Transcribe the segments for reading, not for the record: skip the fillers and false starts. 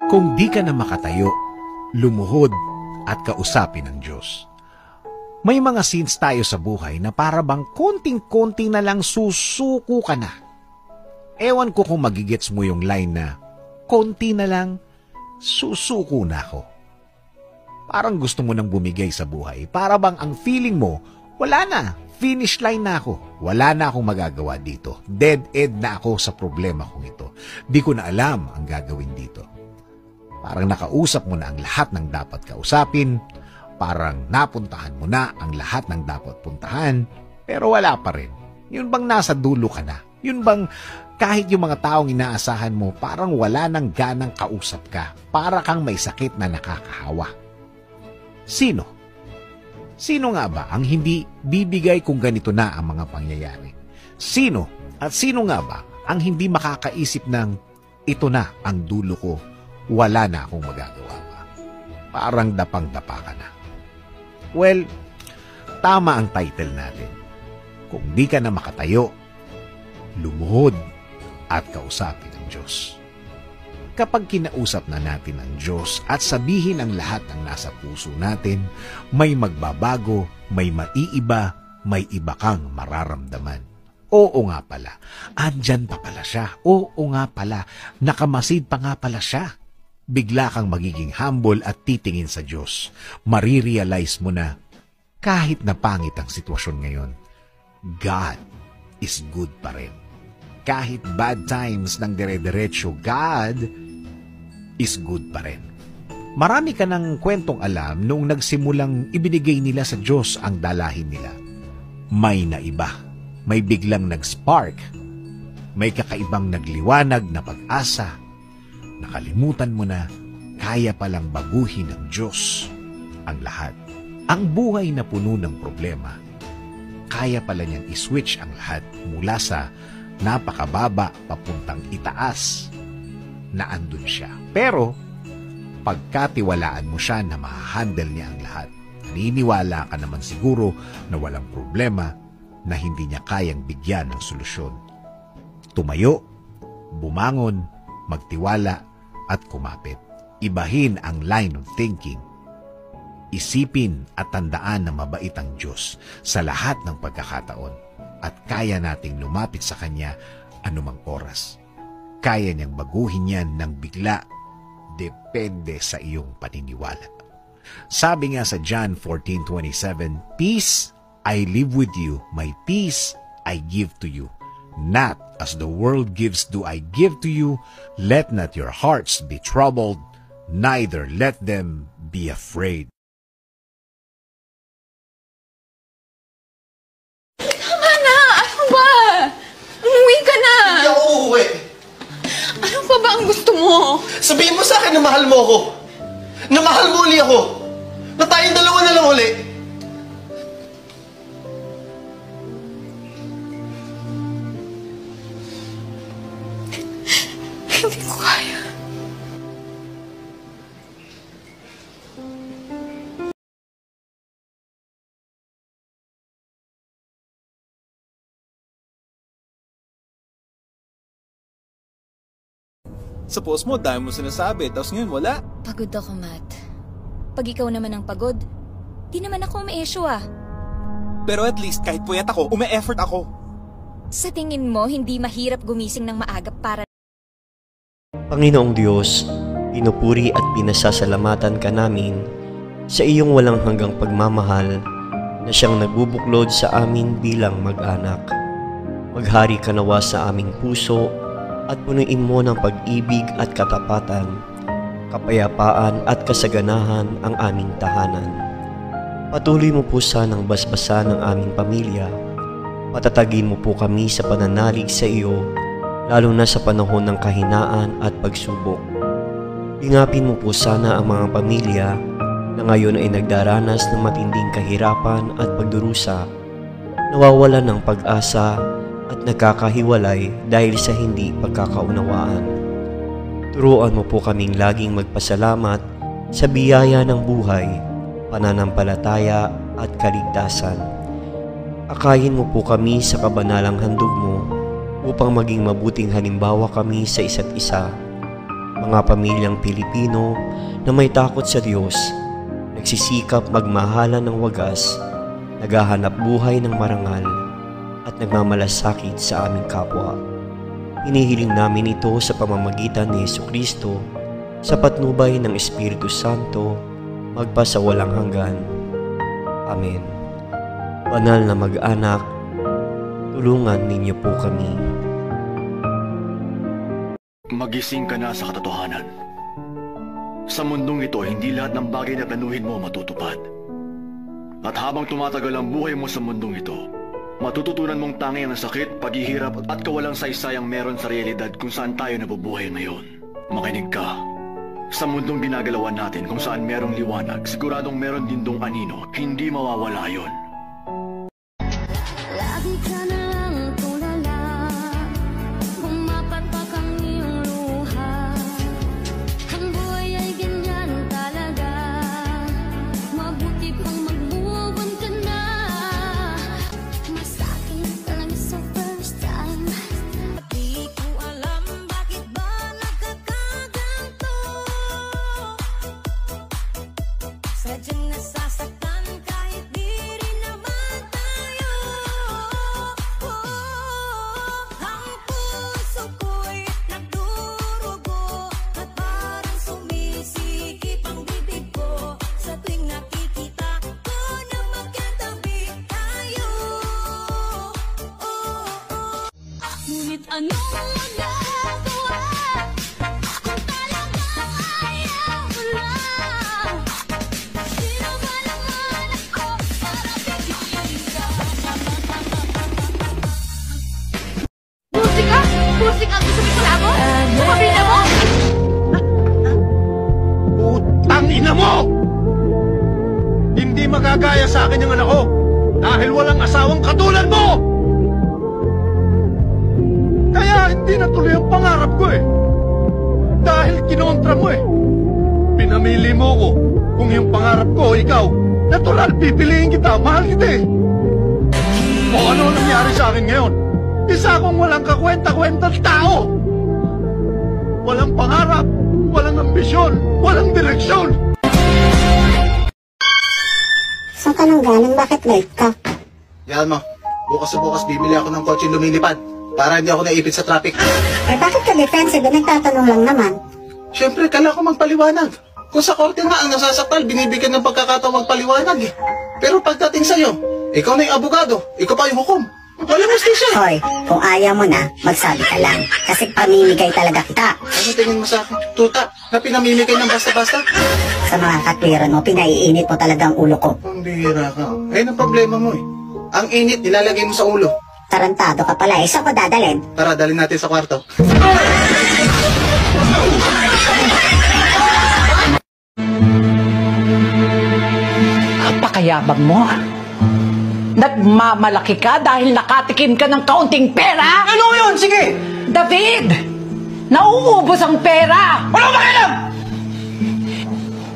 Kung di ka na makatayo, lumuhod at kausapin ng Diyos. May mga scenes tayo sa buhay na para bang konting-konting na lang susuko ka na. Ewan ko kung magigets mo yung line na, konti na lang, susuko na ako. Parang gusto mo nang bumigay sa buhay. Para bang ang feeling mo, wala na, finish line na ako. Wala na akong magagawa dito. Dead end na ako sa problema kong ito. Di ko na alam ang gagawin dito. Parang nakausap mo na ang lahat ng dapat kausapin. Parang napuntahan mo na ang lahat ng dapat puntahan. Pero wala pa rin. Yun bang nasa dulo ka na? Yun bang kahit yung mga taong inaasahan mo, parang wala nang ganang kausap ka. Para kang may sakit na nakakahawa. Sino? Sino nga ba ang hindi bibigay kung ganito na ang mga pangyayari? Sino at sino nga ba ang hindi makakaisip ng ito na ang dulo ko, wala na akong magagawa pa? Parang dapang-dapa ka na. Well, tama ang title natin. Kung di ka na makatayo, lumuhod at kausapin ang Diyos. Kapag kinausap na natin ang Diyos at sabihin ang lahat ng nasa puso natin, may magbabago, may maiiba, may iba kang mararamdaman. Oo nga pala, andyan pa pala siya. Oo nga pala, nakamasid pa nga pala siya. Bigla kang magiging humble at titingin sa Diyos. Marirealize mo na, kahit na pangit ang sitwasyon ngayon, God is good pa rin. Kahit bad times ng dire-diretso, God is good pa rin. Marami ka ng kwentong alam noong nagsimulang ibinigay nila sa Diyos ang dalahin nila. May naiba, may biglang nag-spark, may kakaibang nagliwanag na pag-asa. Nakalimutan mo na kaya palang baguhin ng Diyos ang lahat. Ang buhay na puno ng problema, kaya pala niyang iswitch ang lahat mula sa napakababa papuntang itaas na andun siya. Pero, pagkatiwalaan mo siya na ma-handle niya ang lahat, naniniwala ka naman siguro na walang problema na hindi niya kayang bigyan ng solusyon. Tumayo, bumangon, magtiwala at kumapit. Ibahin ang line of thinking. Isipin at tandaan na mabait ang Diyos sa lahat ng pagkakataon at kaya nating lumapit sa Kanya anumang oras. Kaya niyang baguhin yan ng bigla, depende sa iyong paniniwala. Sabi nga sa John 14:27, "Peace I leave with you, my peace I give to you. Not as the world gives do I give to you. Let not your hearts be troubled, neither let them be afraid." Tama na! Ano ba? Umuwi ka na! Hindi ako uuwi. Ano pa ba ang gusto mo? Sabihin mo sa akin na mahal mo ako. Na mahal mo uli ako. Na tayong dalawa na lang uli. Hindi ko kaya. Sa post mo, dami mo sinasabi, tapos ngayon wala. Pagod ako, Matt. Pag ikaw naman ang pagod, di naman ako ma-issue ah. Pero at least kahit puyat ako, ume-effort ako. Sa tingin mo, hindi mahirap gumising ng maaga para... Panginoong Diyos, pinupuri at pinasasalamatan ka namin sa iyong walang hanggang pagmamahal na siyang nagbubuklod sa amin bilang mag-anak. Maghari ka nawa sa aming puso at punuin mo ng pag-ibig at katapatan, kapayapaan at kasaganahan ang aming tahanan. Patuloy mo po sanang basbasan ng aming pamilya. Patatagin mo po kami sa pananalig sa iyo, lalo na sa panahon ng kahinaan at pagsubok. Ingapin mo po sana ang mga pamilya na ngayon ay nagdaranas ng matinding kahirapan at pagdurusa, nawawalan ng pag-asa at nagkakahiwalay dahil sa hindi pagkakaunawaan. Turuan mo po kaming laging magpasalamat sa biyaya ng buhay, pananampalataya at kaligtasan. Akayin mo po kami sa kabanalang handog mo upang maging mabuting halimbawa kami sa isa't isa. Mga pamilyang Pilipino na may takot sa Diyos, nagsisikap magmahalan ng wagas, naghahanap buhay ng marangal, at nagmamalasakit sa aming kapwa. Hinihiling namin ito sa pamamagitan ni Jesucristo sa patnubay ng Espiritu Santo magpasawalang hanggan. Amen. Banal na mag-anak, tulungan ninyo po kami. Magising ka na sa katotohanan. Sa mundong ito, hindi lahat ng bagay na planuhin mo matutupad. At habang tumatagal ang buhay mo sa mundong ito, matututunan mong tangi ang sakit, paghihirap at kawalang saysayang meron sa realidad kung saan tayo nabubuhay ngayon. Makinig ka. Sa mundong ginagalawan natin kung saan merong liwanag, siguradong meron din dong anino, hindi mawawala yon. Lagi ka na lang tulala, pumapatak ang iyong luha. Ang buhay ay ganyan talaga, mabuti pang mag-move on ka na. Masakit ka lang sa first time, di ko alam bakit ba nagkakaganto. Sadyang nasasaktan kahit di rin naman tayo. Ang puso ko'y nagdurugo at parang sumisikip ang bibig ko sa tuwing nakikita ko na magkatabi tayo. Ngunit anong magagawa kung talagang ayaw mo lang? Sino ba naman ako para bigyan ka? Musika? Musika ang gusto mo mo? Sumabina mo? Utang ina mo! Hindi magagaya sa akin yung anak ko dahil walang asawang katulad mo! Kaya hindi natuloy ang pangarap ko eh. Dahil kinontra mo eh. Pinamili mo ko. Kung yung pangarap ko, ikaw, natural, pipiliin kita, mahal kita eh. O ano nangyari sa akin ngayon? Isa akong walang kakwenta-kwentang tao. Walang pangarap, walang ambisyon, walang direksyon. Saan ka nang galing? Bakit late ka? Yan mo, bukas sa bukas bibili ako ng kotse lumilipad para hindi ako naipit sa traffic. Eh bakit ka defensive? Nagtatanong lang naman. Siyempre, kailangan ko magpaliwanag. Kung sa korte nga ang nasasaktal, binibigyan ng pagkakataong magpaliwanag eh. Pero pagdating sa'yo, ikaw na yung abogado, ikaw pa yung hukom. Walang justisya. Hoy, kung ayaw mo na, magsabi ka lang. Kasi pamimigay talaga kita. Ano tingin mo sa akin? Tuta, na pinamimigay ng basta-basta? Sa mga katwiran mo, pinaiinit mo talaga ang ulo ko. Ang bihira ka. Ayun ang problema mo eh. Ang init, nilalagay mo sa ulo. Tarantado ka pala eh. Saan ko dadalhin? Tara, dalhin natin sa kwarto. Napakayabang mo. Nagmamalaki ka dahil nakatikim ka ng kaunting pera? Ano yun? Sige! David! Nauubos ang pera! Ano ba kailan?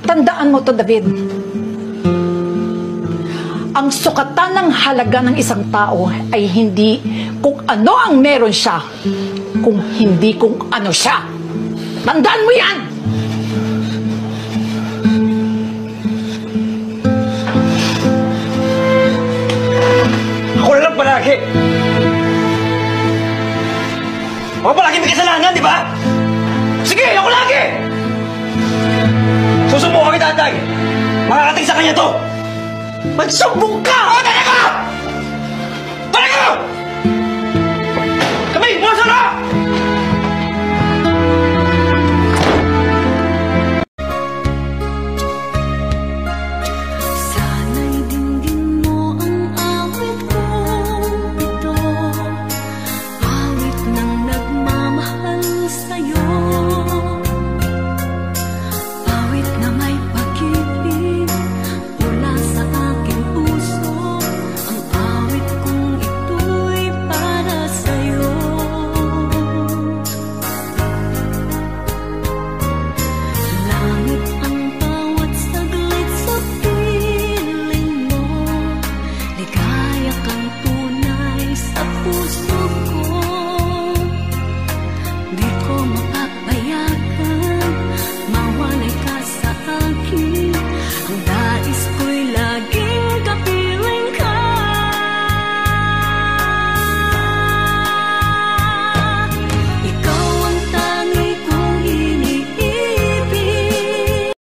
Tandaan mo to, David. Ang sukatan ng halaga ng isang tao ay hindi kung ano ang meron siya, kung hindi kung ano siya. Tandaan mo yan! Ako na lang palagi! Ako palagi may kasalanan, di ba? Sige, ako lagi! Susubukan kita, Antay! Makakating sa kanya to! Magsumbong ka!